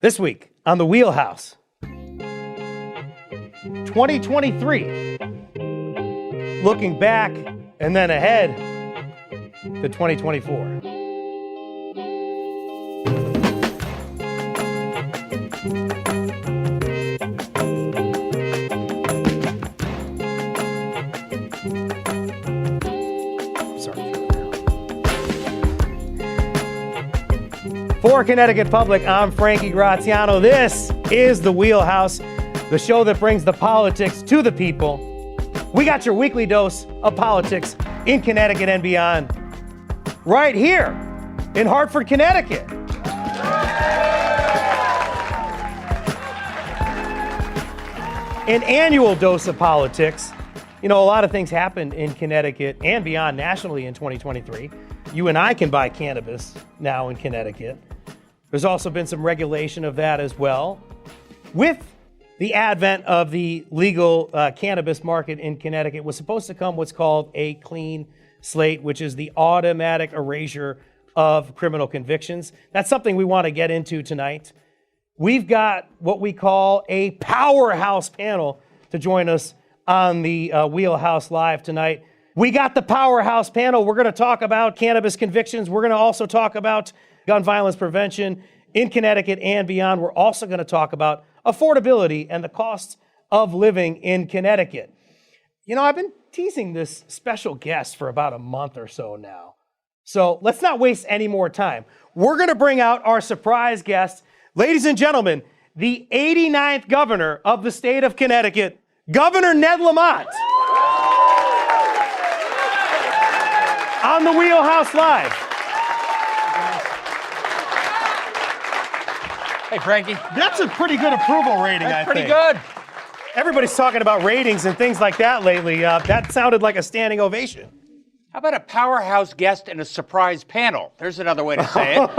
This week on the Wheelhouse, 2023, looking back and then ahead to 2024. For Connecticut Public, I'm Frankie Graziano. This is the Wheelhouse, the show that brings the politics to the people. We got your weekly dose of politics in Connecticut and beyond, right here in Hartford, Connecticut. An annual dose of politics. You know, a lot of things happened in Connecticut and beyond nationally in 2023. You and I can buy cannabis now in Connecticut. There's also been some regulation of that as well. With the advent of the legal cannabis market in Connecticut was supposed to come what's called a clean slate, which is the automatic erasure of criminal convictions. That's something we want to get into tonight. We've got what we call a powerhouse panel to join us on the Wheelhouse Live tonight. We got the powerhouse panel. We're going to talk about cannabis convictions. We're going to also talk about gun violence prevention in Connecticut and beyond. We're also going to talk about affordability and the costs of living in Connecticut. You know, I've been teasing this special guest for about a month or so now. So let's not waste any more time. We're going to bring out our surprise guest. Ladies and gentlemen, the 89th governor of the state of Connecticut, Governor Ned Lamont. On the Wheelhouse Live. Hey, Frankie. That's a pretty good approval rating, I think. That's pretty good. Everybody's talking about ratings and things like that lately. That sounded like a standing ovation. How about a powerhouse guest and a surprise panel? There's another way to say it.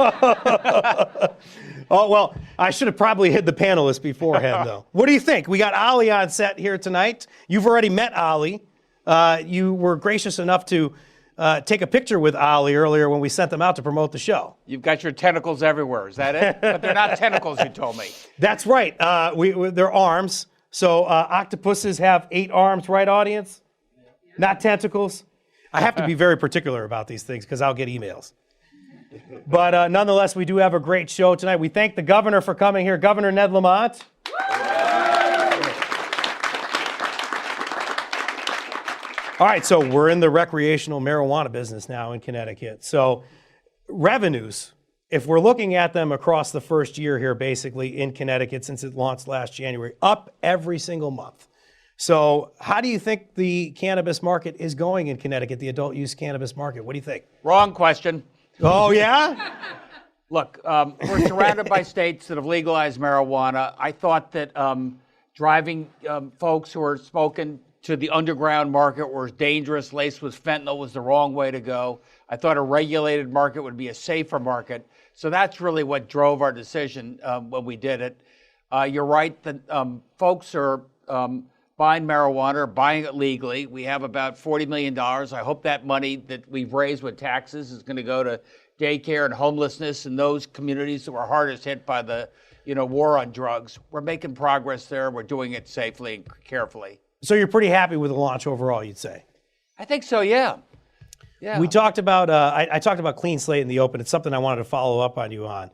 Oh, well, I should have probably hid the panelists beforehand, though. What do you think? We got Ali on set here tonight. You've already met Ali. You were gracious enough to take a picture with Ali earlier when we sent them out to promote the show. You've got your tentacles everywhere, is that it? But they're not tentacles, you told me. That's right. They're arms. So octopuses have 8 arms, right, audience? Not tentacles. I have to be very particular about these things because I'll get emails. But nonetheless, we do have a great show tonight. We thank the governor for coming here, Governor Ned Lamont. All right, so we're in the recreational marijuana business now in Connecticut. So revenues, if we're looking at them across the first year here, basically in Connecticut since it launched last January, up every single month. So how do you think the cannabis market is going in Connecticut, the adult use cannabis market? What do you think? Wrong question. Oh, yeah? Look, we're surrounded by states that have legalized marijuana. I thought that driving folks who are smoking to the underground market was dangerous, laced with fentanyl, was the wrong way to go. I thought a regulated market would be a safer market. So that's really what drove our decision when we did it. You're right that folks are buying marijuana, buying it legally. We have about $40 million. I hope that money that we've raised with taxes is going to go to daycare and homelessness in those communities that were hardest hit by the war on drugs. We're making progress there. We're doing it safely and carefully. So you're pretty happy with the launch overall, you'd say? I think so, yeah. We talked about, I talked about clean slate in the open. It's something I wanted to follow up on you on.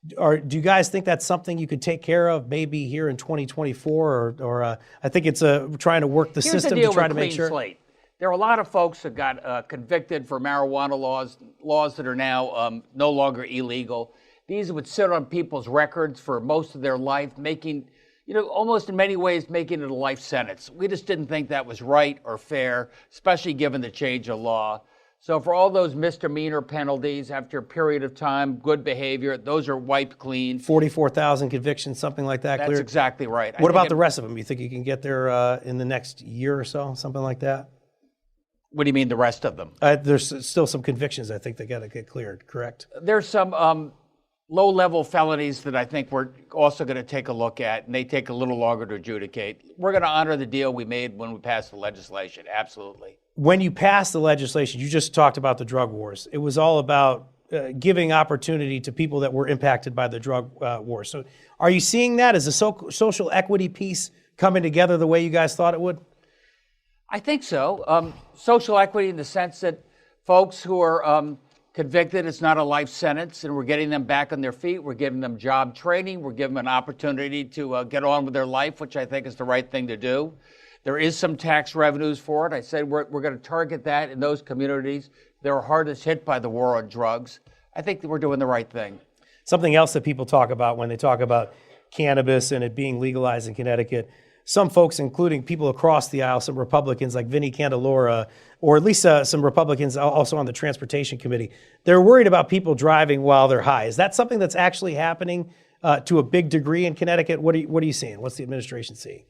Do you guys think that's something you could take care of maybe here in 2024? Or I think it's trying to work the system to try to make sure. Slate. There are a lot of folks that got convicted for marijuana laws that are now no longer illegal. These would sit on people's records for most of their life, making, almost in many ways making it a life sentence. We just didn't think that was right or fair, especially given the change of law. So for all those misdemeanor penalties, after a period of time, good behavior, those are wiped clean. 44,000 convictions, something like that. That's cleared? Exactly right. What about the rest of them? You think you can get there in the next year or so, something like that? What do you mean the rest of them? There's still some convictions, I think, that got to get cleared, correct? There's some low-level felonies that I think we're also going to take a look at, and they take a little longer to adjudicate. We're going to honor the deal we made when we passed the legislation, absolutely. When you passed the legislation, you just talked about the drug wars. It was all about giving opportunity to people that were impacted by the drug war. So are you seeing that as a social equity piece coming together the way you guys thought it would? I think so. Social equity in the sense that folks who are convicted, it's not a life sentence, and we're getting them back on their feet. We're giving them job training. We're giving them an opportunity to get on with their life, which I think is the right thing to do. There is some tax revenues for it. I said we're going to target that in those communities that are hardest hit by the war on drugs. I think that we're doing the right thing. Something else that people talk about when they talk about cannabis and it being legalized in Connecticut, some folks, including people across the aisle, some Republicans like Vinnie Candelora, or at least some Republicans also on the Transportation Committee, they're worried about people driving while they're high. Is that something that's actually happening to a big degree in Connecticut? What are you seeing? What's the administration seeing?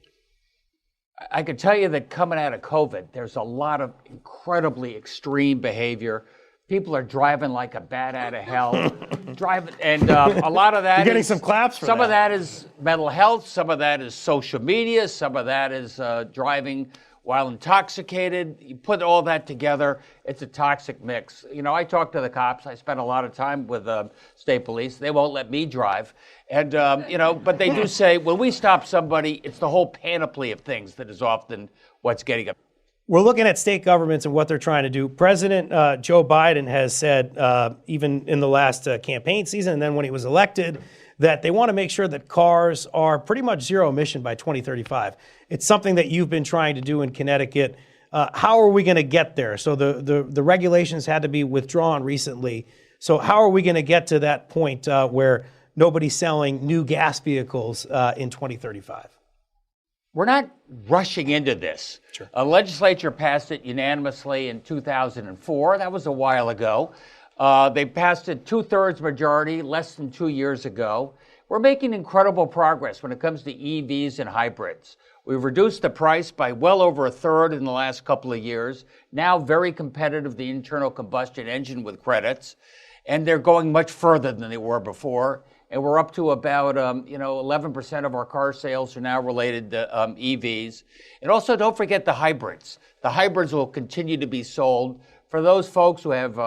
I can tell you that coming out of COVID, there's a lot of incredibly extreme behavior. People are driving like a bat out of hell. A lot of that You're getting some claps for that. Some of that is mental health. Some of that is social media. Some of that is driving while intoxicated. You put all that together, it's a toxic mix. You know, I talk to the cops. I spend a lot of time with state police. They won't let me drive. And, but they do say, when we stop somebody, it's the whole panoply of things that is often what's getting up. We're looking at state governments and what they're trying to do. President Joe Biden has said, even in the last campaign season, and then when he was elected, that they want to make sure that cars are pretty much zero emission by 2035. It's something that you've been trying to do in Connecticut. How are we going to get there? So the regulations had to be withdrawn recently. So how are we going to get to that point where nobody's selling new gas vehicles in 2035? We're not rushing into this. Sure. A legislature passed it unanimously in 2004. That was a while ago. They passed it 2/3 majority less than 2 years ago. We're making incredible progress when it comes to EVs and hybrids. We've reduced the price by well over 1/3 in the last couple of years. Now very competitive, the internal combustion engine with credits. And they're going much further than they were before. And we're up to about 11% of our car sales are now related to EVs. And also don't forget the hybrids. The hybrids will continue to be sold for those folks who have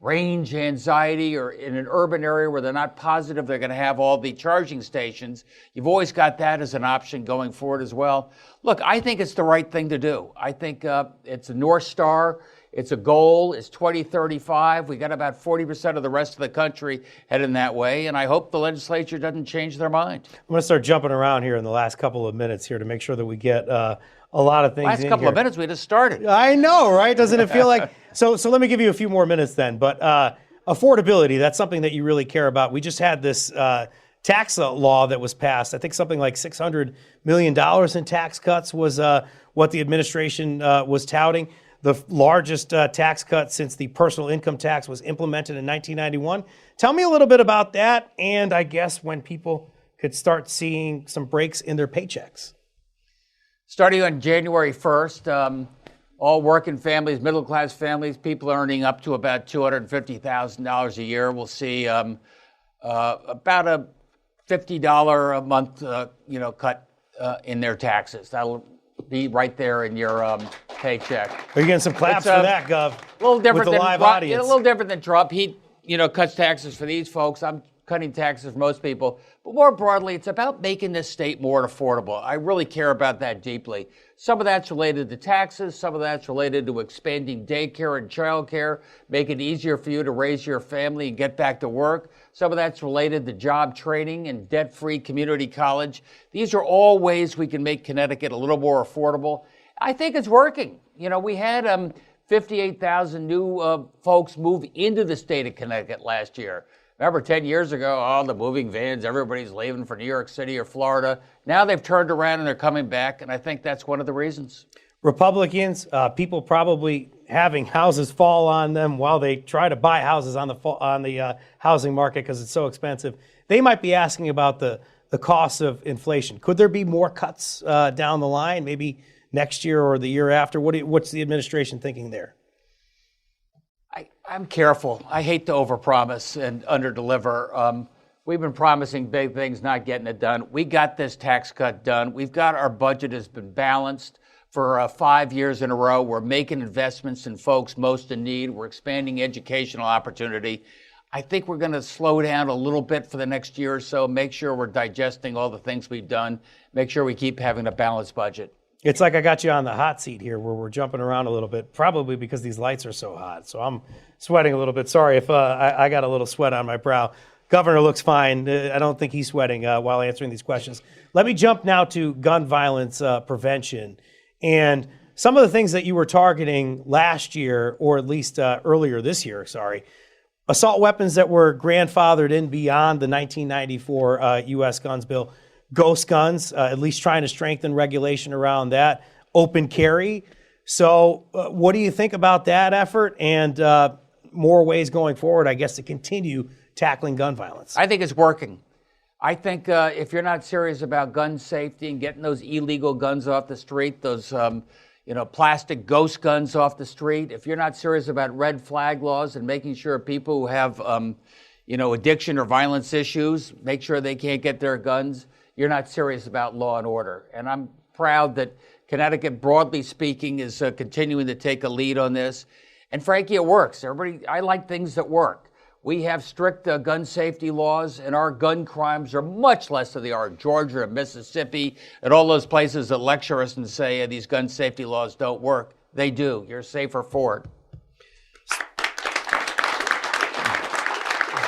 range anxiety or in an urban area where they're not positive they're going to have all the charging stations. You've always got that as an option going forward as well. Look, I think it's the right thing to do. I think it's a North Star. It's a goal. It's 2035. We got about 40% of the rest of the country heading that way, and I hope the legislature doesn't change their mind. I'm going to start jumping around here in the last couple of minutes here to make sure that we get a lot of things last in couple here. of minutes, we just started. I know, right? Doesn't it feel like... So let me give you a few more minutes then. But affordability, that's something that you really care about. We just had this tax law that was passed. I think something like $600 million in tax cuts was what the administration was touting. The largest tax cut since the personal income tax was implemented in 1991. Tell me a little bit about that, and I guess when people could start seeing some breaks in their paychecks. Starting on January 1st, all working families, middle-class families, people earning up to about $250,000 a year will see about a $50 a month cut in their taxes. That'll be right there in your paycheck. Are you getting some claps for that, Gov? A little different with the than live audience. A little different than Trump. He, cuts taxes for these folks. I'm cutting taxes for most people. But more broadly, it's about making this state more affordable. I really care about that deeply. Some of that's related to taxes. Some of that's related to expanding daycare and childcare, make it easier for you to raise your family and get back to work. Some of that's related to job training and debt-free community college. These are all ways we can make Connecticut a little more affordable. I think it's working. We had 58,000 new folks move into the state of Connecticut last year. Remember, 10 years ago, the moving vans, everybody's leaving for New York City or Florida. Now they've turned around and they're coming back, and I think that's one of the reasons. Republicans, people probably having houses fall on them while they try to buy houses on the housing market because it's so expensive. They might be asking about the cost of inflation. Could there be more cuts down the line, maybe next year or the year after? What's the administration thinking there? I'm careful. I hate to overpromise and underdeliver. We've been promising big things, not getting it done. We got this tax cut done. We've got our budget has been balanced for 5 years in a row. We're making investments in folks most in need. We're expanding educational opportunity. I think we're going to slow down a little bit for the next year or so, make sure we're digesting all the things we've done, make sure we keep having a balanced budget. It's like I got you on the hot seat here where we're jumping around a little bit, probably because these lights are so hot. So I'm sweating a little bit. Sorry if I got a little sweat on my brow. Governor looks fine. I don't think he's sweating while answering these questions. Let me jump now to gun violence prevention and some of the things that you were targeting last year, or at least earlier this year, assault weapons that were grandfathered in beyond the 1994 U.S. guns bill, ghost guns, at least trying to strengthen regulation around that, open carry. So what do you think about that effort and more ways going forward, I guess, to continue tackling gun violence? I think it's working. I think if you're not serious about gun safety and getting those illegal guns off the street, those plastic ghost guns off the street, if you're not serious about red flag laws and making sure people who have addiction or violence issues, make sure they can't get their guns, you're not serious about law and order. And I'm proud that Connecticut, broadly speaking, is continuing to take a lead on this. And frankly, it works. I like things that work. We have strict gun safety laws, and our gun crimes are much less than they are in Georgia and Mississippi and all those places that lecture us and say these gun safety laws don't work. They do. You're safer for it.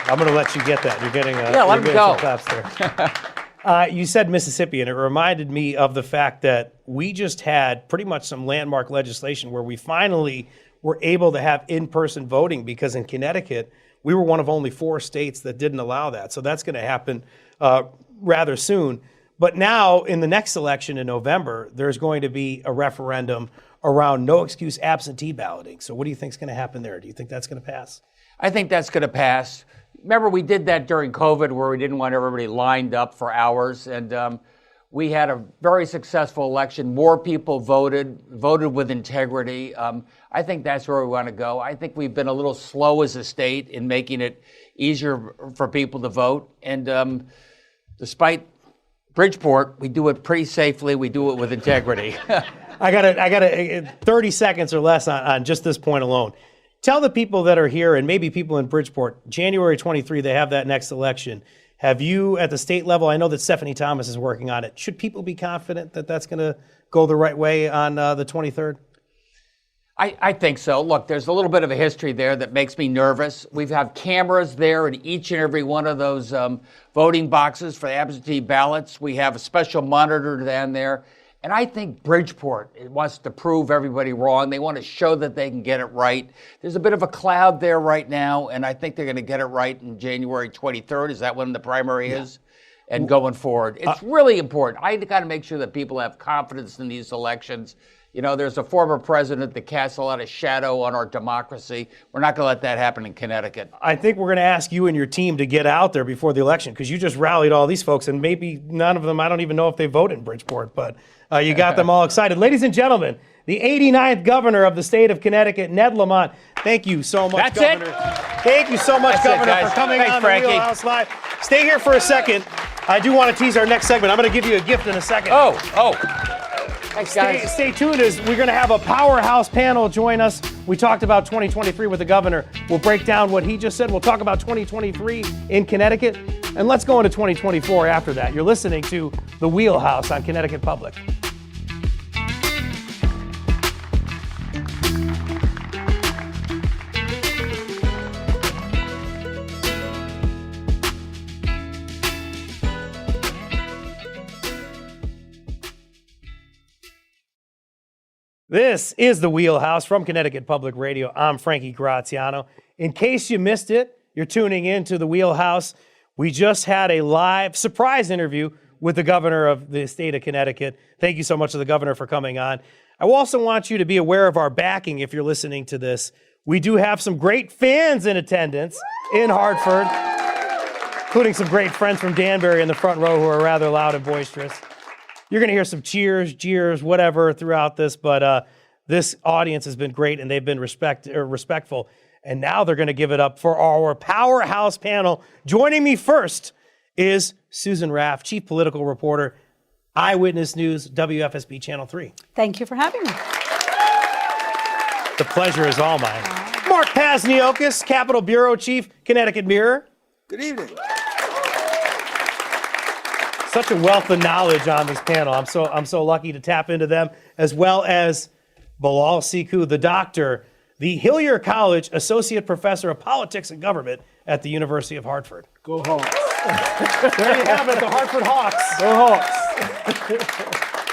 I'm going to let you get that. You're getting let me go. Some claps there. You said Mississippi, and it reminded me of the fact that we just had pretty much some landmark legislation where we finally were able to have in-person voting, because in Connecticut, we were one of only 4 states that didn't allow that. So that's going to happen rather soon. But now, in the next election in November, there's going to be a referendum around no excuse absentee balloting. So what do you think is going to happen there? Do you think that's going to pass? I think that's going to pass. Remember, we did that during COVID where we didn't want everybody lined up for hours. And we had a very successful election. More people voted with integrity. I think that's where we want to go. I think we've been a little slow as a state in making it easier for people to vote. And despite Bridgeport, we do it pretty safely. We do it with integrity. I got 30 seconds or less on just this point alone. Tell the people that are here and maybe people in Bridgeport, January 23, they have that next election. Have you, at the state level, I know that Stephanie Thomas is working on it. Should people be confident that that's going to go the right way on the 23rd? I think so. Look, there's a little bit of a history there that makes me nervous. We have cameras there in each and every one of those voting boxes for absentee ballots. We have a special monitor down there. And I think Bridgeport wants to prove everybody wrong. They want to show that they can get it right. There's a bit of a cloud there right now, and I think they're going to get it right in January 23rd. Is that when the primary is? And going forward. It's really important. I got to make sure that people have confidence in these elections. You know, there's a former president that casts a lot of shadow on our democracy. We're not going to let that happen in Connecticut. I think we're going to ask you and your team to get out there before the election, because you just rallied all these folks, and maybe none of them, I don't even know if they vote in Bridgeport, but you got them all excited. Ladies and gentlemen, the 89th governor of the state of Connecticut, Ned Lamont. Thank you so much, Governor. Thank you so much, Governor, for coming on the Wheelhouse Live. Stay here for a second. I do want to tease our next segment. I'm going to give you a gift in a second. Thanks, guys. Stay tuned, as we're going to have a powerhouse panel join us. We talked about 2023 with the governor. We'll break down what he just said. We'll talk about 2023 in Connecticut. And let's go into 2024 after that. You're listening to The Wheelhouse on Connecticut Public. This is The Wheelhouse from Connecticut Public Radio. I'm Frankie Graziano. In case you missed it, you're tuning in to The Wheelhouse. We just had a live surprise interview with the governor of the state of Connecticut. Thank you so much to the governor for coming on. I also want you to be aware of our backing if you're listening to this. We do have some great fans in attendance in Hartford, including some great friends from Danbury in the front row who are rather loud and boisterous. You're going to hear some cheers, jeers, whatever throughout this, but this audience has been great, and they've been respectful. And now they're going to give it up for our powerhouse panel. Joining me first is Susan Raff, Chief Political Reporter, Eyewitness News, WFSB Channel 3. Thank you for having me. The pleasure is all mine. Mark Pazniokis, Capitol Bureau Chief, Connecticut Mirror. Good evening. Such a wealth of knowledge on this panel. I'm so lucky to tap into them, as well as Bilal Sekou, the doctor, the Hillier College Associate Professor of Politics and Government at the University of Hartford. Go Hawks. There you have it, the Hartford Hawks. Go Hawks.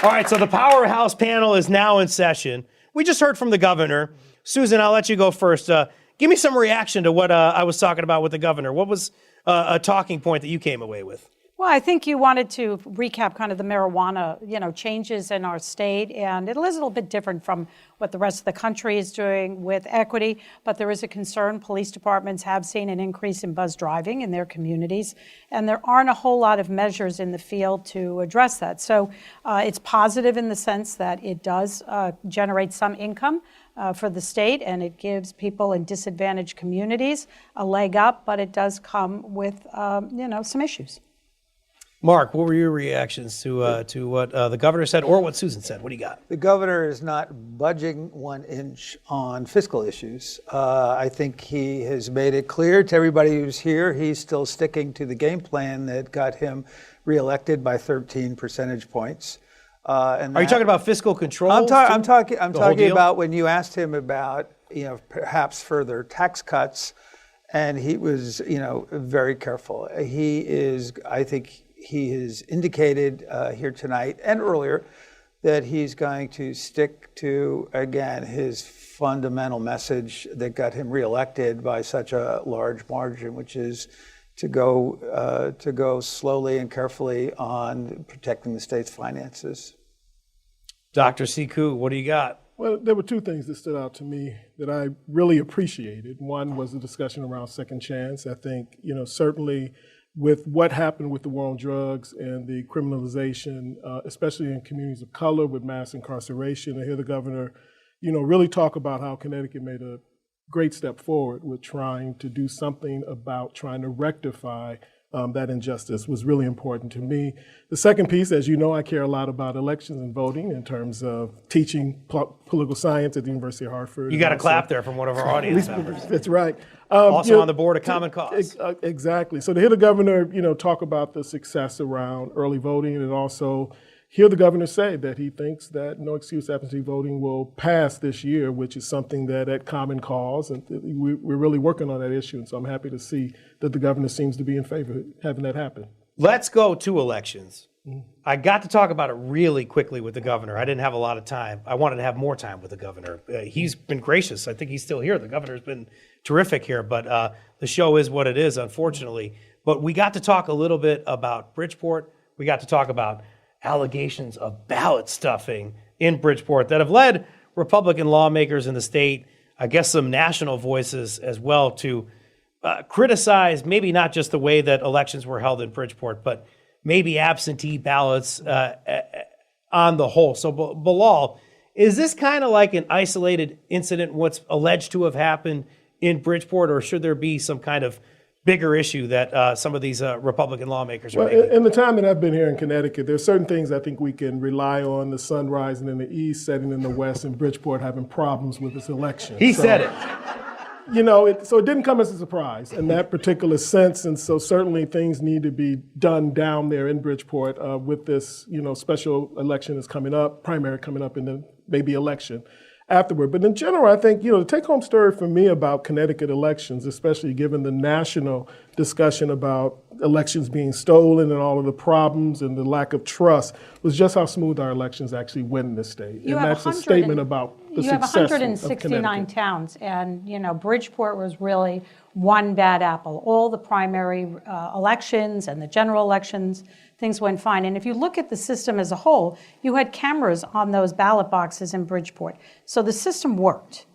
All right, so the powerhouse panel is now in session. We just heard from the governor. Susan, I'll let you go first. Give me some reaction to what I was talking about with the governor. What was a talking point that you came away with? Well, I think you wanted to recap kind of the marijuana, changes in our state, and it is a little bit different from what the rest of the country is doing with equity, but there is a concern. Police departments have seen an increase in buzz driving in their communities, and there aren't a whole lot of measures in the field to address that. So it's positive in the sense that it does generate some income for the state, and it gives people in disadvantaged communities a leg up, but it does come with, some issues. Mark, what were your reactions to what the governor said or what Susan said? What do you got? The governor is not budging 1 inch on fiscal issues. I think he has made it clear to everybody who's here he's still sticking to the game plan that got him reelected by 13 percentage points. Are you talking about fiscal control? I'm talking about when you asked him about perhaps further tax cuts, and he was very careful. I think he has indicated here tonight and earlier that he's going to stick to, again, his fundamental message that got him reelected by such a large margin, which is to go slowly and carefully on protecting the state's finances. Dr. Sekou, what do you got? Well, there were two things that stood out to me that I really appreciated. One was the discussion around second chance. I think, certainly with what happened with the war on drugs and the criminalization, especially in communities of color with mass incarceration, I hear the governor, really talk about how Connecticut made a great step forward with trying to do something about trying to rectify that injustice was really important to me. The second piece, as you know, I care a lot about elections and voting in terms of teaching political science at the University of Hartford. You got a clap there from one of our audience members. That's right. Also on the board of Common Cause. Exactly. So to hear the governor, talk about the success around early voting, and also hear the governor say that he thinks that no excuse absentee voting will pass this year, which is something that at Common Cause, and we're really working on that issue. And so I'm happy to see that the governor seems to be in favor of having that happen. Let's go to elections. I got to talk about it really quickly with the governor. I didn't have a lot of time. I wanted to have more time with the governor. He's been gracious. I think he's still here. The governor's been terrific here, but the show is what it is, unfortunately. But we got to talk a little bit about Bridgeport. We got to talk about allegations of ballot stuffing in Bridgeport that have led Republican lawmakers in the state, I guess some national voices as well, to criticize maybe not just the way that elections were held in Bridgeport, but maybe absentee ballots on the whole. So, Bilal, is this kind of like an isolated incident, what's alleged to have happened in Bridgeport, or should there be some kind of bigger issue that some of these Republican lawmakers are making? In the time that I've been here in Connecticut, there's certain things I think we can rely on: the sun rising in the east, setting in the west, and Bridgeport having problems with its election. He said it. So it didn't come as a surprise in that particular sense, and so certainly things need to be done down there in Bridgeport with this, special election is coming up, primary coming up, and then maybe election afterward. But in general, I think, the take-home story for me about Connecticut elections, especially given the national discussion about elections being stolen and all of the problems and the lack of trust, was just how smooth our elections actually went in this state. And that's a statement about the success of Connecticut. You have 169 towns, and Bridgeport was really one bad apple. All the primary elections and the general elections, things went fine. And if you look at the system as a whole, you had cameras on those ballot boxes in Bridgeport. So the system worked.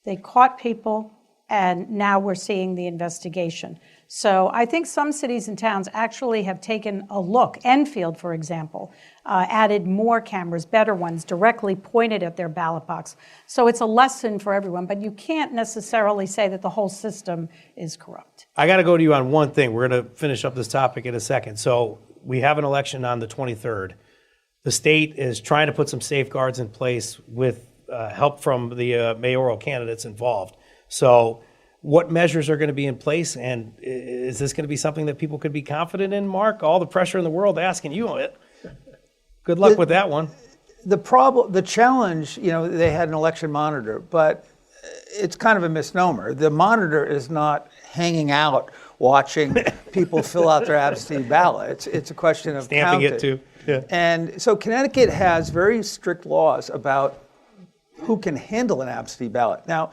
They caught people, and now we're seeing the investigation. So I think some cities and towns actually have taken a look. Enfield, for example, added more cameras, better ones, directly pointed at their ballot box. So it's a lesson for everyone, but you can't necessarily say that the whole system is corrupt. I got to go to you on one thing. We're going to finish up this topic in a second. So we have an election on the 23rd. The state is trying to put some safeguards in place with help from the mayoral candidates involved. So what measures are going to be in place, and is this going to be something that people could be confident in, Mark? All the pressure in the world asking you it. Good luck with that one. The challenge, they had an election monitor, but it's kind of a misnomer. The monitor is not hanging out watching people fill out their absentee ballot. It's a question of stamping counting. it too. Yeah. And so Connecticut has very strict laws about who can handle an absentee ballot. Now,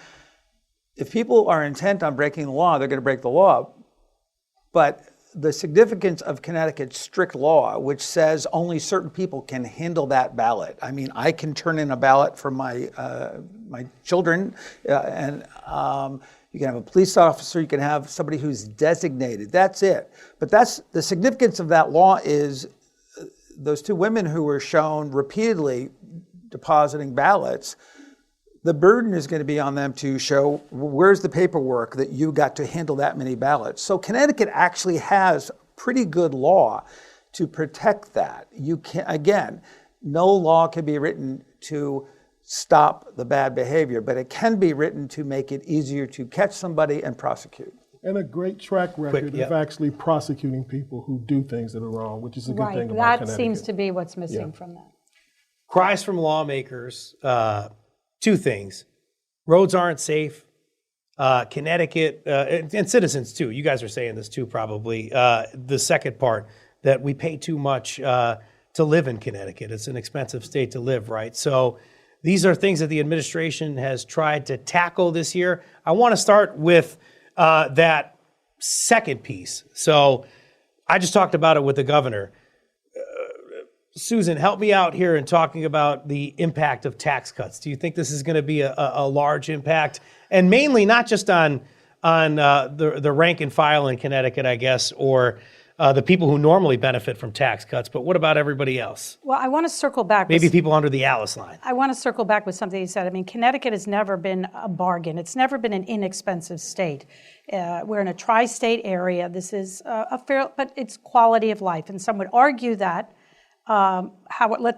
if people are intent on breaking the law, they're going to break the law. But the significance of Connecticut's strict law, which says only certain people can handle that ballot. I mean, I can turn in a ballot for my children, and you can have a police officer, you can have somebody who's designated. That's it. But that's the significance of that law is those two women who were shown repeatedly depositing ballots. The burden is going to be on them to show where's the paperwork that you got to handle that many ballots. So Connecticut actually has pretty good law to protect that. You can, again, no law can be written to stop the bad behavior, but it can be written to make it easier to catch somebody and prosecute. And a great track record of actually prosecuting people who do things that are wrong, which is a good thing about Connecticut. That seems to be what's missing from that. Cries from lawmakers. Two things. Roads aren't safe. Connecticut, and citizens too. You guys are saying this too, probably. The second part, that we pay too much to live in Connecticut. It's an expensive state to live, right? So these are things that the administration has tried to tackle this year. I want to start with that second piece. So I just talked about it with the governor. Susan, help me out here in talking about the impact of tax cuts. Do you think this is going to be a large impact? And mainly not just on the rank and file in Connecticut, I guess, or the people who normally benefit from tax cuts, but what about everybody else? Well, I want to circle back. Maybe people under the Alice line. I want to circle back with something you said. I mean, Connecticut has never been a bargain. It's never been an inexpensive state. We're in a tri-state area. This is but it's quality of life. And some would argue that.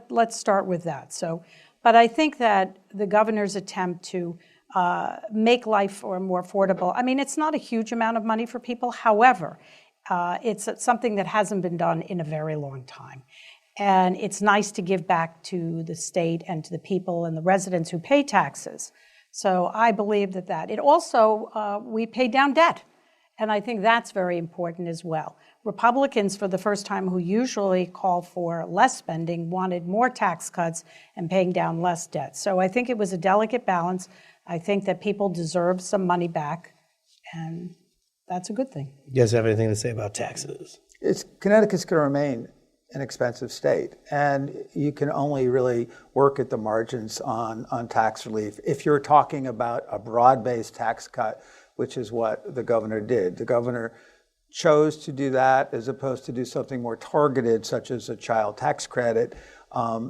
Let's start with that. So, but I think that the governor's attempt to make life more affordable, I mean, it's not a huge amount of money for people. However, it's something that hasn't been done in a very long time. And it's nice to give back to the state and to the people and the residents who pay taxes. So I believe that. It also, we pay down debt. And I think that's very important as well. Republicans, for the first time, who usually call for less spending, wanted more tax cuts and paying down less debt. So I think it was a delicate balance. I think that people deserve some money back, and that's a good thing. You guys have anything to say about taxes? Connecticut's going to remain an expensive state, and you can only really work at the margins on tax relief. If you're talking about a broad-based tax cut, which is what the governor did. The governor chose to do that as opposed to do something more targeted, such as a child tax credit.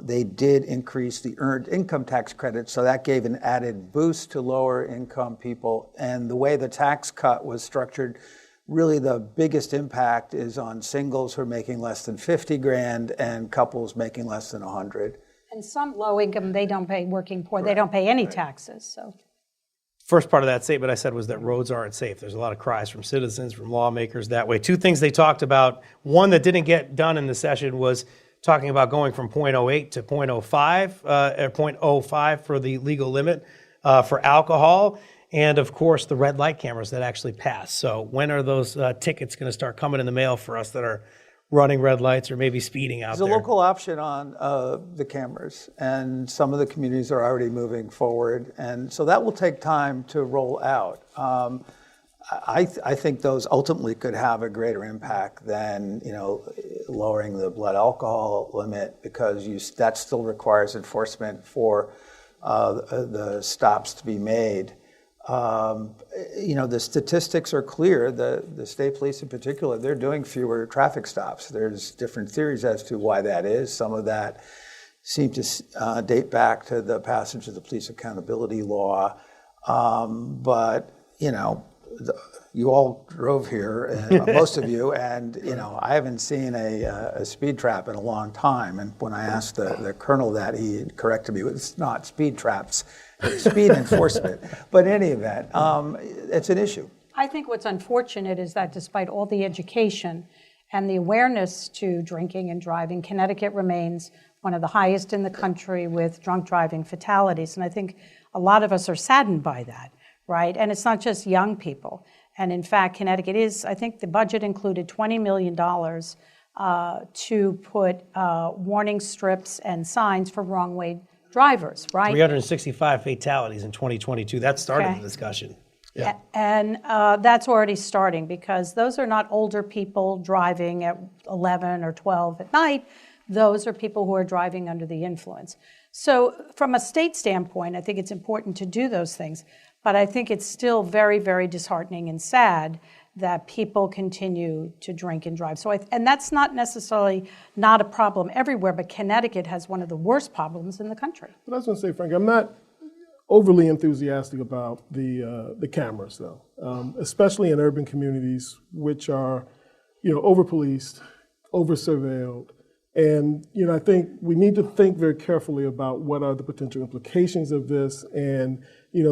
They did increase the earned income tax credit, so that gave an added boost to lower income people. And the way the tax cut was structured, really the biggest impact is on singles who are making less than 50 grand and couples making less than 100. And some low income, they don't pay, working poor, they don't pay any taxes, so. First part of that statement I said was that roads aren't safe. There's a lot of cries from citizens, from lawmakers that way. Two things they talked about. One that didn't get done in the session was talking about going from 0.08 to 0.05 for the legal limit for alcohol. And of course, the red light cameras that actually passed. So when are those tickets going to start coming in the mail for us that are running red lights or maybe speeding out there? There's a local option on the cameras, and some of the communities are already moving forward, and so that will take time to roll out. I think those ultimately could have a greater impact than lowering the blood alcohol limit, because that still requires enforcement for the stops to be made. The statistics are clear. The state police in particular, they're doing fewer traffic stops. There's different theories as to why that is. Some of that seem to date back to the passage of the police accountability law. But you all drove here, most of you, and I haven't seen a speed trap in a long time. And when I asked the colonel that, he corrected me. It's not speed traps, it's speed enforcement. But in any event, it's an issue. I think what's unfortunate is that despite all the education and the awareness to drinking and driving, Connecticut remains one of the highest in the country with drunk driving fatalities. And I think a lot of us are saddened by that, right? And it's not just young people. And in fact, Connecticut is, I think the budget included $20 million to put warning strips and signs for wrong way drivers, right? 365 fatalities in 2022. That started Okay. the discussion. Yeah. And that's already starting because those are not older people driving at 11 or 12 at night. Those are people who are driving under the influence. So from a state standpoint, I think it's important to do those things. But I think it's still very, very disheartening and sad that people continue to drink and drive. So, and that's not necessarily not a problem everywhere, but Connecticut has one of the worst problems in the country. But I was going to say, Frank, I'm not overly enthusiastic about the cameras, though, especially in urban communities, which are, over-policed, over-surveilled. And, I think we need to think very carefully about what are the potential implications of this and,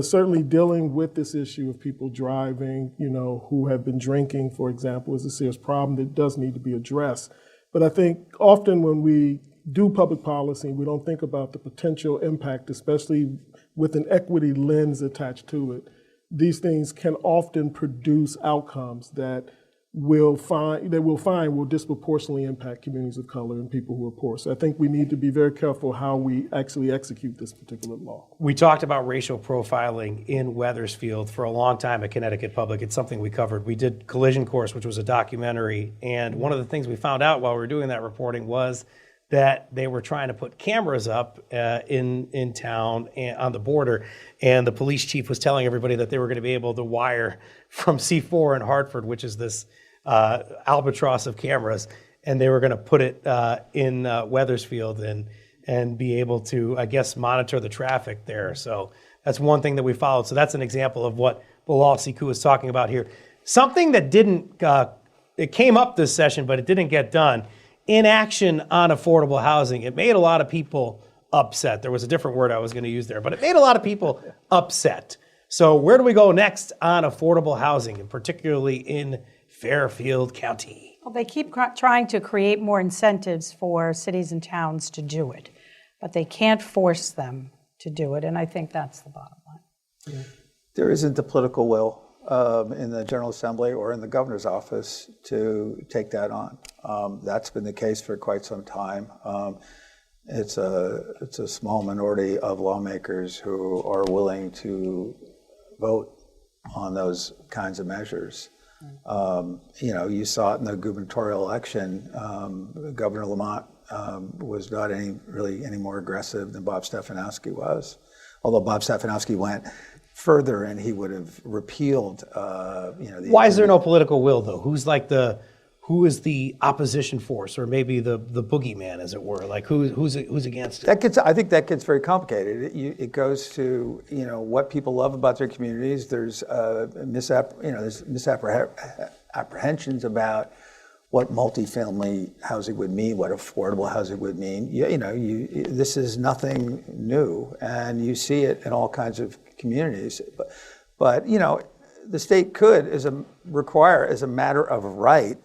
certainly dealing with this issue of people driving, who have been drinking, for example, is a serious problem that does need to be addressed. But I think often when we do public policy, we don't think about the potential impact, especially with an equity lens attached to it. These things can often produce outcomes that we'll find will disproportionately impact communities of color and people who are poor. So I think we need to be very careful how we actually execute this particular law. We talked about racial profiling in Wethersfield for a long time at Connecticut Public. It's something we covered. We did Collision Course, which was a documentary, and one of the things we found out while we were doing that reporting was that they were trying to put cameras up in town and on the border, and the police chief was telling everybody that they were going to be able to wire from C4 in Hartford, which is this albatross of cameras, and they were going to put it in Wethersfield and be able to, I guess, monitor the traffic there. So that's one thing that we followed. So that's an example of what Bilal Siku is talking about here. Something that didn't, it came up this session, but it didn't get done. Inaction on affordable housing. It made a lot of people upset. There was a different word I was going to use there, but it made a lot of people upset. So where do we go next on affordable housing, and particularly in Fairfield County? Well, they keep trying to create more incentives for cities and towns to do it, but they can't force them to do it, and I think that's the bottom line. Yeah. There isn't the political will in the General Assembly or in the governor's office to take that on. That's been the case for quite some time. It's a small minority of lawmakers who are willing to vote on those kinds of measures. You saw it in the gubernatorial election. Governor Lamont was not any more aggressive than Bob Stefanowski was, although Bob Stefanowski went further and he would have repealed. Why is there no political will, though? Who is the opposition force, or maybe the boogeyman, as it were? Like who's against it? I think that gets very complicated. It goes to what people love about their communities. There's misapprehensions about what multifamily housing would mean, what affordable housing would mean. This is nothing new, and you see it in all kinds of communities. But the state could, require as a matter of right,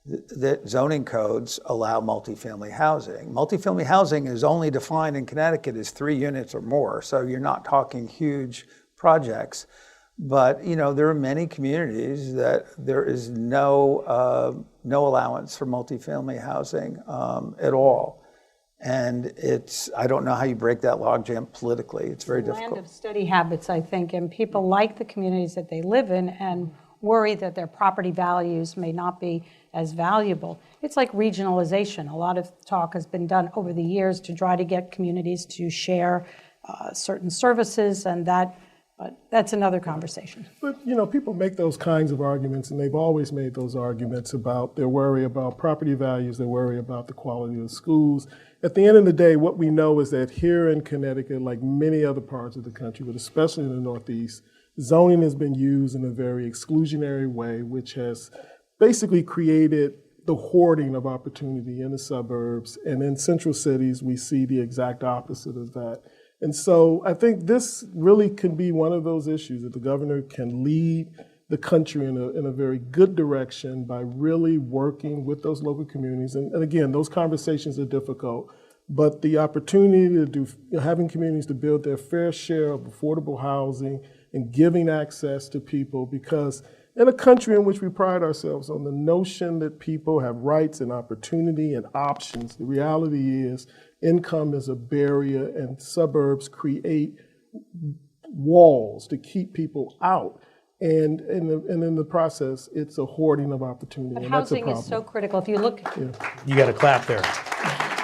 that zoning codes allow multifamily housing. Multifamily housing is only defined in Connecticut as 3 units or more, so you're not talking huge projects. But there are many communities that there is no allowance for multifamily housing at all. And I don't know how you break that logjam politically. It's very difficult. Land of steady habits, I think, and people like the communities that they live in and worry that their property values may not be as valuable. It's like regionalization. A lot of talk has been done over the years to try to get communities to share certain services, but that's another conversation. But, people make those kinds of arguments, and they've always made those arguments about their worry about property values, their worry about the quality of the schools. At the end of the day, what we know is that here in Connecticut, like many other parts of the country, but especially in the Northeast, zoning has been used in a very exclusionary way, which has basically created the hoarding of opportunity in the suburbs. And in central cities, we see the exact opposite of that. And so I think this really can be one of those issues that the governor can lead the country in a very good direction by really working with those local communities. And again, those conversations are difficult, but the opportunity to do, having communities to build their fair share of affordable housing and giving access to people, because in a country in which we pride ourselves on the notion that people have rights and opportunity and options, the reality is income is a barrier and suburbs create walls to keep people out. And in the process, it's a hoarding of opportunity. But and that's a housing problem. is so critical. If you look, You got to clap there.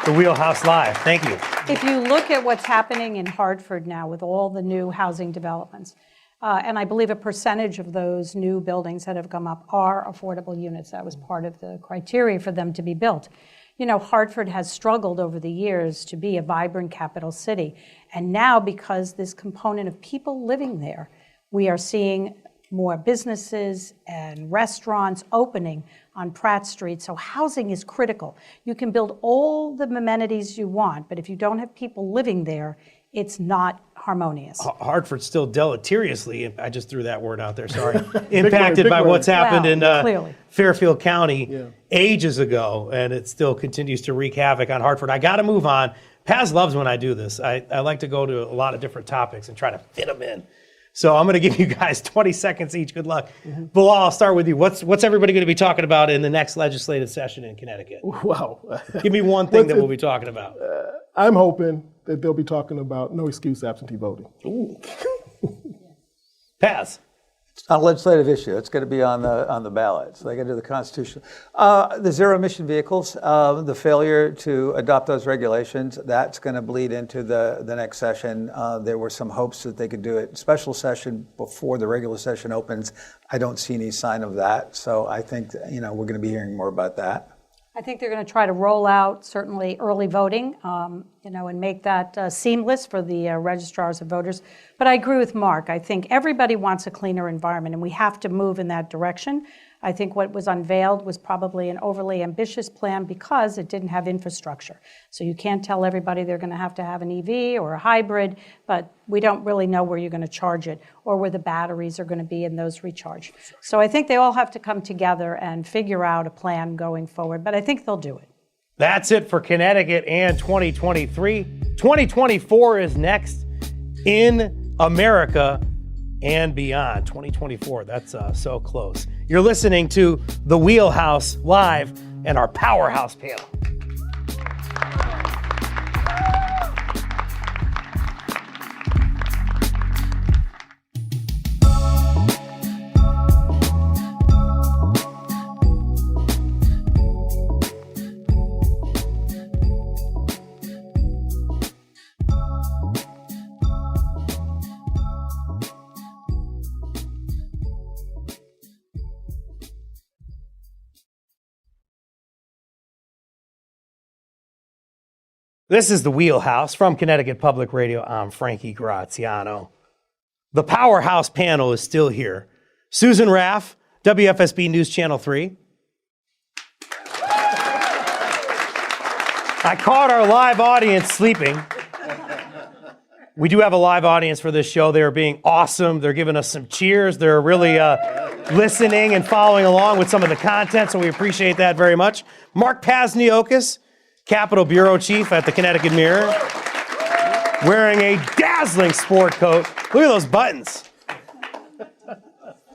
The Wheelhouse Live. Thank you. if you look at what's happening in Hartford now with all the new housing developments, and I believe a percentage of those new buildings that have come up are affordable units. That was part of the criteria for them to be built. You know, Hartford has struggled over the years to be a vibrant capital city. And now, because this component of people living there, we are seeing more businesses and restaurants opening on Pratt Street. So housing is critical. You can build all the amenities you want, but if you don't have people living there, it's not harmonious. Hartford's still deleteriously, I just threw that word out there, sorry, impacted by word. what's happened Well, in clearly. Fairfield County ages ago, and it still continues to wreak havoc on Hartford. I got to move on. Paz loves when I do this. I like to go to a lot of different topics and try to fit them in. So I'm going to give you guys 20 seconds each. Good luck. Bilal, I'll start with you. What's everybody going to be talking about in the next legislative session in Connecticut? Wow. Give me one thing that we'll be talking about. I'm hoping that they'll be talking about no excuse absentee voting. Ooh. Paz. It's not a legislative issue. It's going to be on the ballot. So they got to do the Constitution. The zero emission vehicles, the failure to adopt those regulations, that's going to bleed into the next session. There were some hopes that they could do it special session before the regular session opens. I don't see any sign of that. So I think we're going to be hearing more about that. I think they're going to try to roll out certainly early voting, and make that seamless for the registrars of voters. But I agree with Mark. I think everybody wants a cleaner environment, and we have to move in that direction. I think what was unveiled was probably an overly ambitious plan because it didn't have infrastructure. So you can't tell everybody they're going to have an EV or a hybrid, but we don't really know where you're going to charge it or where the batteries are going to be in those recharge. So I think they all have to come together and figure out a plan going forward, but I think they'll do it. That's it for Connecticut and 2023. 2024 is next in America and beyond. 2024, that's so close. You're listening to The Wheelhouse Live and our powerhouse panel. This is The Wheelhouse from Connecticut Public Radio. I'm Frankie Graziano. The Powerhouse panel is still here. Susan Raff, WFSB News Channel 3. I caught our live audience sleeping. We do have a live audience for this show. They are being awesome. They're giving us some cheers. They're really listening and following along with some of the content, so we appreciate that very much. Mark Pazniokis, Capitol Bureau Chief at the Connecticut Mirror, wearing a dazzling sport coat. Look at those buttons.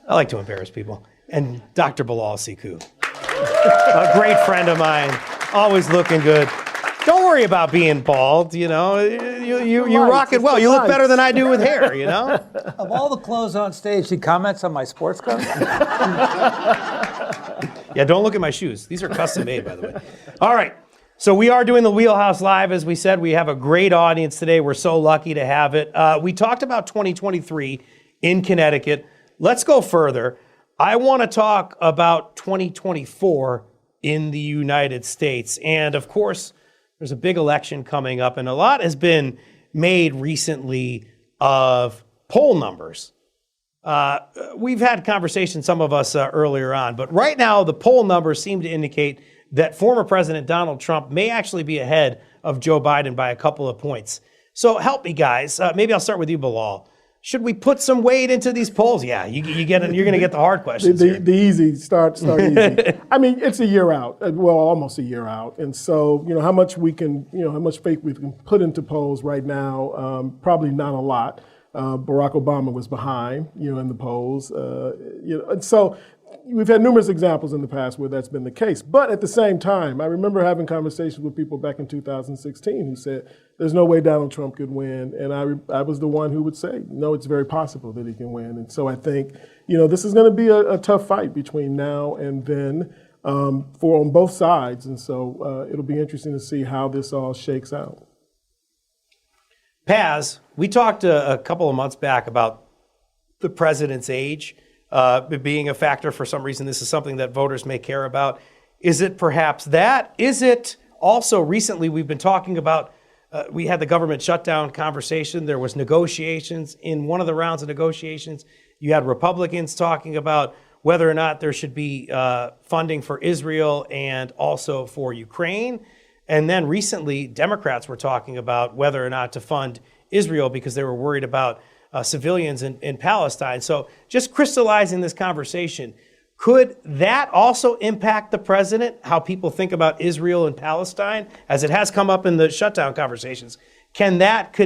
I like to embarrass people. And Dr. Bilal Siku, a great friend of mine, always looking good. Don't worry about being bald, you rock it well. You look better than I do with hair, Of all the clothes on stage, he comments on my sports coat? Yeah, don't look at my shoes. These are custom made, by the way. All right. So we are doing the Wheelhouse Live, as we said. We have a great audience today. We're so lucky to have it. We talked about 2023 in Connecticut. Let's go further. I want to talk about 2024 in the United States. And of course, there's a big election coming up, and a lot has been made recently of poll numbers. We've had conversations, some of us earlier on, but right now the poll numbers seem to indicate that former President Donald Trump may actually be ahead of Joe Biden by a couple of points. So help me, guys. Maybe I'll start with you, Bilal. Should we put some weight into these polls? Yeah, you're going to get the hard questions. The easy, start easy. I mean, it's a year out, well, almost a year out. And so, how much faith we can put into polls right now, probably not a lot. Barack Obama was behind, in the polls. And so we've had numerous examples in the past where that's been the case. But at the same time, I remember having conversations with people back in 2016 who said, there's no way Donald Trump could win. And I was the one who would say, no, it's very possible that he can win. And so I think, this is going to be a tough fight between now and then for on both sides. And so it'll be interesting to see how this all shakes out. Paz, we talked a couple of months back about the president's age being a factor. For some reason, this is something that voters may care about. Is it perhaps that? Is it also recently we've been talking about, we had the government shutdown conversation. There was negotiations. In one of the rounds of negotiations, you had Republicans talking about whether or not there should be funding for Israel and also for Ukraine. And then recently, Democrats were talking about whether or not to fund Israel because they were worried about civilians in Palestine. So just crystallizing this conversation, could that also impact the president, how people think about Israel and Palestine, as it has come up in the shutdown conversations? Can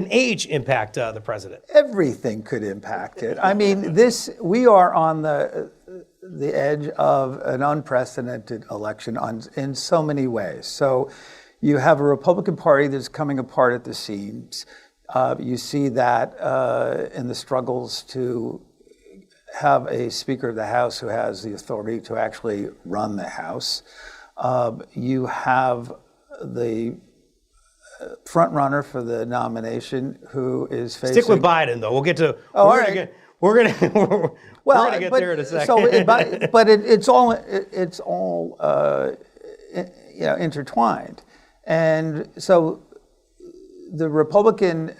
age impact the president? Everything could impact it. I mean, we are on the edge of an unprecedented election in so many ways. So you have a Republican Party that's coming apart at the seams. You see that in the struggles to have a Speaker of the House who has the authority to actually run the House. You have the front runner for the nomination who is facing... Stick with Biden, though. We'll get to... We're going to get there in a second. But it's all intertwined. And so the Republican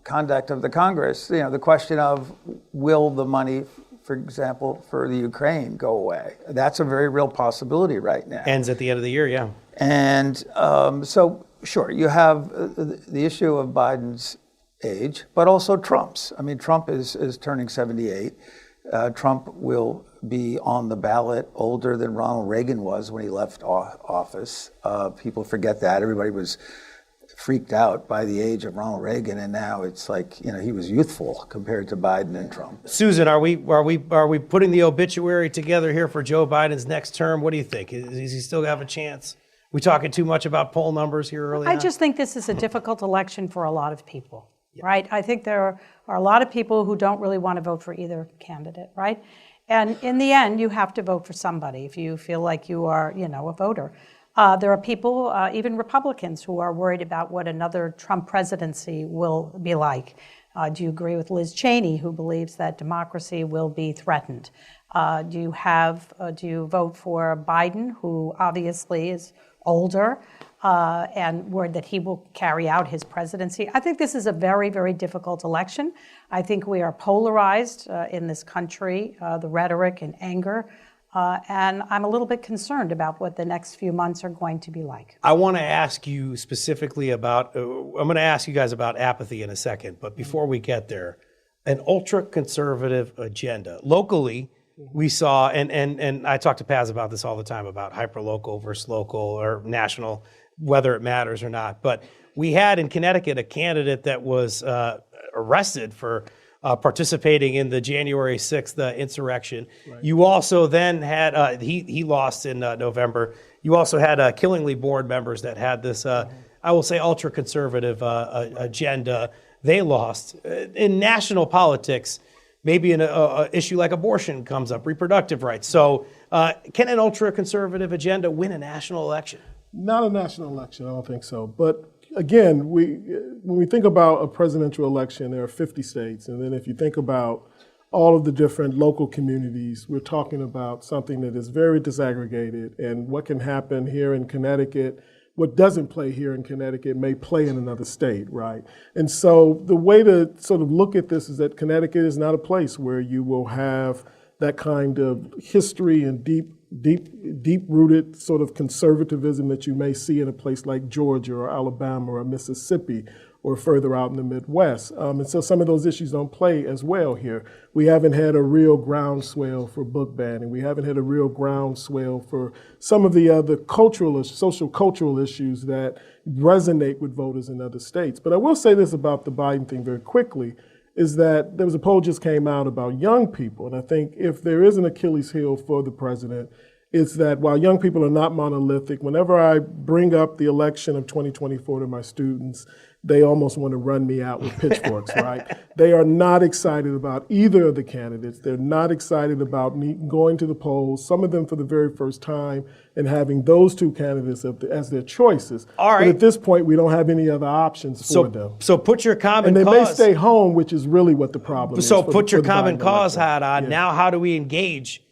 conduct of the Congress, the question of will the money, for example, for the Ukraine go away? That's a very real possibility right now. Ends at the end of the year, yeah. And so, sure, you have the issue of Biden's age, but also Trump's. I mean, Trump is turning 78. Trump will be on the ballot older than Ronald Reagan was when he left office. People forget that. Everybody was freaked out by the age of Ronald Reagan, and now it's like he was youthful compared to Biden and Trump. Susan, are we putting the obituary together here for Joe Biden's next term? What do you think? Does he still have a chance? We talking too much about poll numbers here early on? I just think this is a difficult election for a lot of people, right? I think there are a lot of people who don't really want to vote for either candidate, right? And in the end, you have to vote for somebody if you feel like you are, a voter. There are people, even Republicans, who are worried about what another Trump presidency will be like. Do you agree with Liz Cheney, who believes that democracy will be threatened? Do you vote for Biden, who obviously is older, and worried that he will carry out his presidency? I think this is a very, very difficult election. I think we are polarized in this country, the rhetoric and anger. And I'm a little bit concerned about what the next few months are going to be like. I want to ask you specifically about, I'm going to ask you guys about apathy in a second, but before we get there, an ultra-conservative agenda. Locally, we saw, and I talk to Paz about this all the time, about hyper-local versus local or national, whether it matters or not. But we had in Connecticut a candidate that was arrested for participating in the January 6th insurrection. Right. You also then had, he lost in November. You also had Killingly board members that had this, I will say, ultra-conservative agenda. They lost. In national politics, maybe an issue like abortion comes up, reproductive rights. So can an ultra-conservative agenda win a national election? Not a national election, I don't think so. But again, when we think about a presidential election, there are 50 states. And then if you think about all of the different local communities, we're talking about something that is very disaggregated. And what can happen here in Connecticut what doesn't play here in Connecticut may play in another state, right? And so the way to sort of look at this is that Connecticut is not a place where you will have that kind of history and deep-rooted sort of conservatism that you may see in a place like Georgia or Alabama or Mississippi or further out in the Midwest. And so some of those issues don't play as well here. We haven't had a real groundswell for book banning. We haven't had a real groundswell for some of the other social cultural issues that resonate with voters in other states. But I will say this about the Biden thing very quickly, is that there was a poll just came out about young people. And I think if there is an Achilles heel for the president, it's that while young people are not monolithic, whenever I bring up the election of 2024 to my students, they almost want to run me out with pitchforks, right? They are not excited about either of the candidates. They're not excited about me going to the polls, some of them for the very first time, and having those two candidates as their choices. All right. But at this point, we don't have any other options for them. So put your common And they cause. may stay home, which is really what the problem is. So for put the- your for the common Biden cause electorate. hat on. Yeah. Now, how do we engage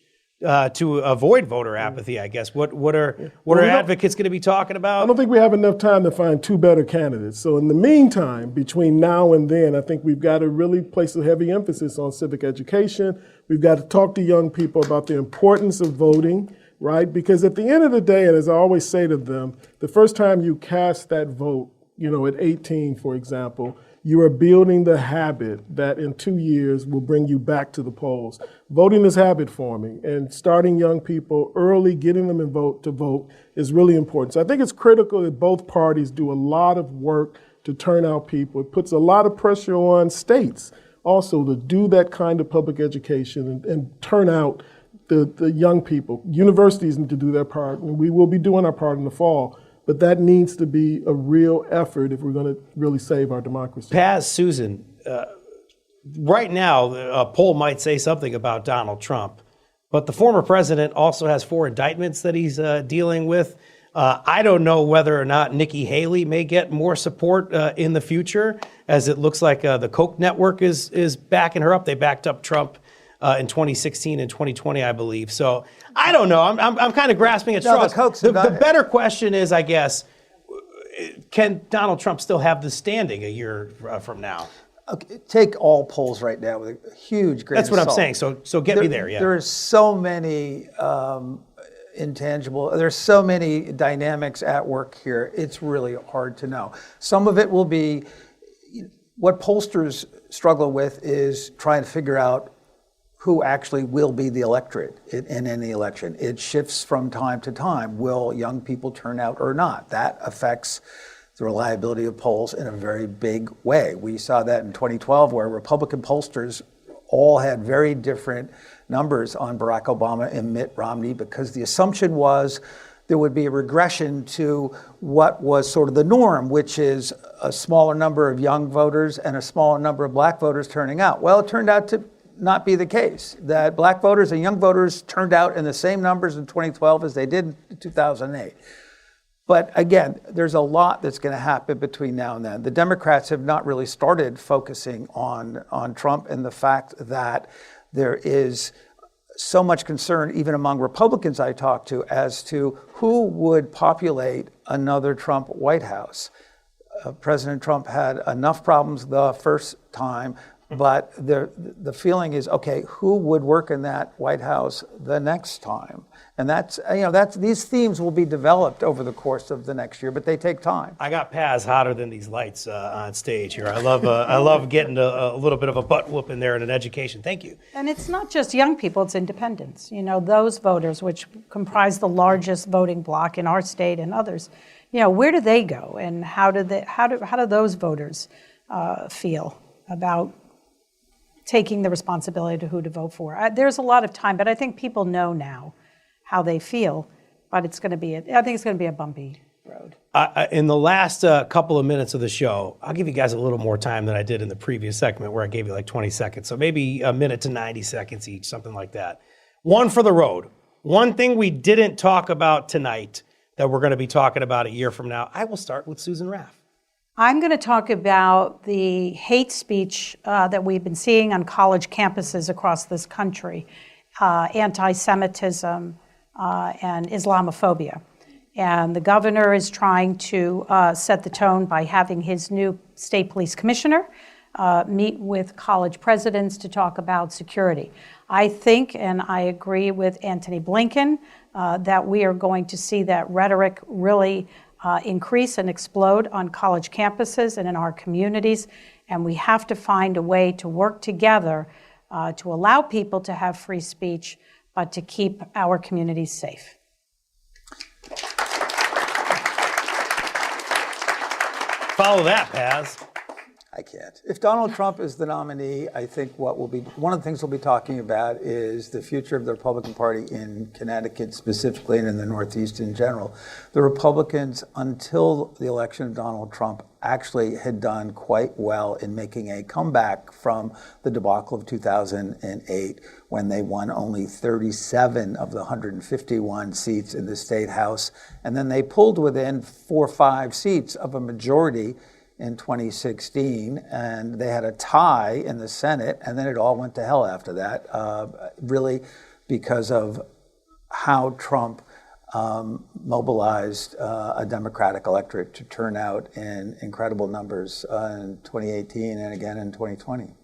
to avoid voter apathy? I guess what are we don't- advocates going to be talking about? I don't think we have enough time to find two better candidates. So in the meantime, between now and then, I think we've got to really place a heavy emphasis on civic education. We've got to talk to young people about the importance of voting, right? Because at the end of the day, and as I always say to them, the first time you cast that vote, at 18, for example, you are building the habit that in 2 years will bring you back to the polls. Voting is habit forming, and starting young people early, getting them to vote is really important. So I think it's critical that both parties do a lot of work to turn out people. It puts a lot of pressure on states also to do that kind of public education and turn out the young people. Universities need to do their part, and we will be doing our part in the fall. But that needs to be a real effort if we're going to really save our democracy. Paz, Susan, right now, a poll might say something about Donald Trump, but the former president also has 4 indictments that he's dealing with. I don't know whether or not Nikki Haley may get more support in the future, as it looks like the Koch network is backing her up. They backed up Trump in 2016 and 2020, I believe. So I don't know. I'm kind of grasping at straws. The better question is, I guess, can Donald Trump still have the standing a year from now? Okay, take all polls right now with a huge grain That's of what I'm salt. saying. So get me there. Yeah. There are so many there's so many dynamics at work here. It's really hard to know. Some of it will be what pollsters struggle with is trying to figure out who actually will be the electorate in any election. It shifts from time to time. Will young people turn out or not? That affects the reliability of polls in a very big way. We saw that in 2012 where Republican pollsters all had very different numbers on Barack Obama and Mitt Romney because the assumption was there would be a regression to what was sort of the norm, which is a smaller number of young voters and a smaller number of black voters turning out. Well, it turned out to not be the case, that black voters and young voters turned out in the same numbers in 2012 as they did in 2008. But again, there's a lot that's going to happen between now and then. The Democrats have not really started focusing on Trump and the fact that there is so much concern, even among Republicans I talk to, as to who would populate another Trump White House. President Trump had enough problems the first time, but the feeling is, okay, who would work in that White House the next time? And that's these themes will be developed over the course of the next year, but they take time. I got Paz hotter than these lights on stage here. I love getting a little bit of a butt whoop in there in an education. Thank you. And it's not just young people, it's independents. Those voters, which comprise the largest voting bloc in our state and others, where do they go? And how do those voters feel about taking the responsibility to who to vote for? There's a lot of time, but I think people know now how they feel, but I think it's going to be a bumpy road. In the last couple of minutes of the show, I'll give you guys a little more time than I did in the previous segment where I gave you like 20 seconds. So maybe a minute to 90 seconds each, something like that. One for the road. One thing we didn't talk about tonight that we're going to be talking about a year from now. I will start with Susan Raff. I'm going to talk about the hate speech that we've been seeing on college campuses across this country, anti-Semitism, and Islamophobia. And the governor is trying to set the tone by having his new state police commissioner meet with college presidents to talk about security. I think, and I agree with Antony Blinken, that we are going to see that rhetoric really increase and explode on college campuses and in our communities. And we have to find a way to work together to allow people to have free speech, but to keep our communities safe. Follow that, Paz. I can't. If Donald Trump is the nominee, I think one of the things we'll be talking about is the future of the Republican Party in Connecticut specifically and in the Northeast in general. The Republicans, until the election of Donald Trump, actually had done quite well in making a comeback from the debacle of 2008 when they won only 37 of the 151 seats in the state house. And then they pulled within 4 or 5 seats of a majority in 2016, and they had a tie in the Senate, and then it all went to hell after that, really because of how Trump mobilized a Democratic electorate to turn out in incredible numbers in 2018 and again in 2020.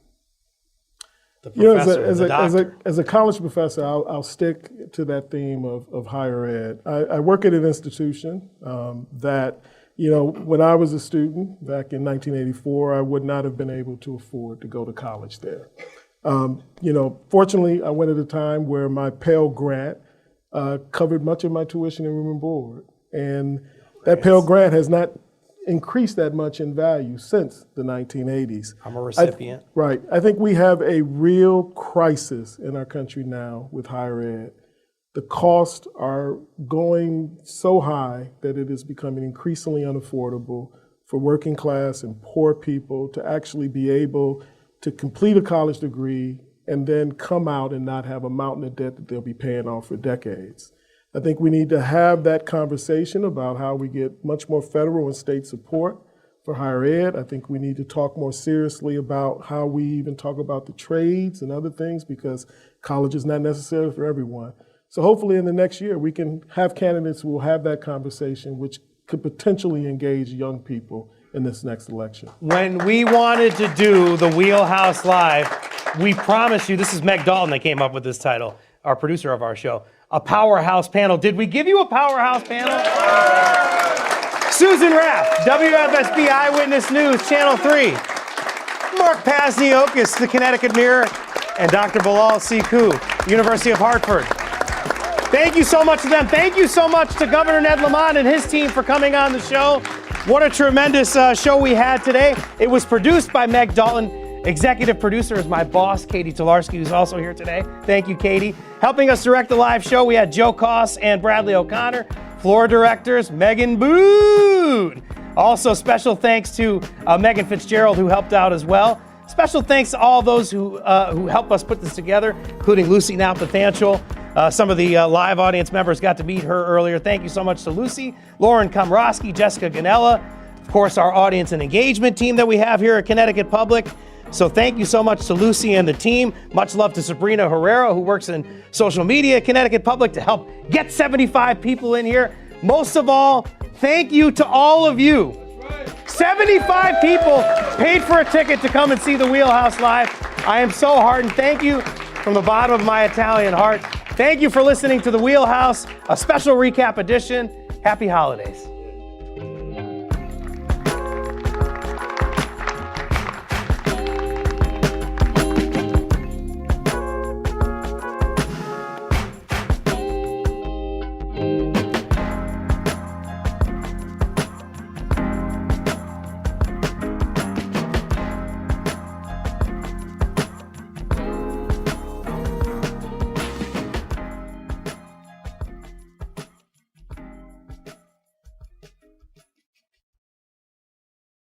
The professor, the doctor. As a college professor, I'll stick to that theme of higher ed. I work at an institution that, when I was a student back in 1984, I would not have been able to afford to go to college there. Fortunately, I went at a time where my Pell Grant covered much of my tuition and room and board. And that Pell Grant has not increased that much in value since the 1980s. I'm a recipient. Right. I think we have a real crisis in our country now with higher ed. The costs are going so high that it is becoming increasingly unaffordable for working class and poor people to actually be able to complete a college degree and then come out and not have a mountain of debt that they'll be paying off for decades. I think we need to have that conversation about how we get much more federal and state support for higher ed. I think we need to talk more seriously about how we even talk about the trades and other things, because college is not necessary for everyone. So hopefully in the next year, we can have candidates who will have that conversation, which could potentially engage young people in this next election. When we wanted to do the Wheelhouse Live, we promised you, this is Meg Dalton that came up with this title, our producer of our show, a powerhouse panel. Did we give you a powerhouse panel? Susan Raff, WFSB Eyewitness News, Channel 3. Mark Pazniokis, the Connecticut Mirror, and Dr. Bilal Sekou, University of Hartford. Thank you so much to them. Thank you so much to Governor Ned Lamont and his team for coming on the show. What a tremendous show we had today. It was produced by Meg Dalton. Executive producer is my boss, Katie Tolarski, who's also here today. Thank you, Katie. Helping us direct the live show, we had Joe Koss and Bradley O'Connor. Floor directors, Megan Boone. Also, special thanks to Megan Fitzgerald, who helped out as well. Special thanks to all those who helped us put this together, including Lucy Nalpathanchel. Some of the live audience members got to meet her earlier. Thank you so much to Lucy, Lauren Komrosky, Jessica Ganella, of course, our audience and engagement team that we have here at Connecticut Public. So thank you so much to Lucy and the team. Much love to Sabrina Herrera, who works in social media at Connecticut Public to help get 75 people in here. Most of all, thank you to all of you. 75 people paid for a ticket to come and see the Wheelhouse Live. I am so heartened. Thank you from the bottom of my Italian heart. Thank you for listening to the Wheelhouse, a special recap edition. Happy holidays.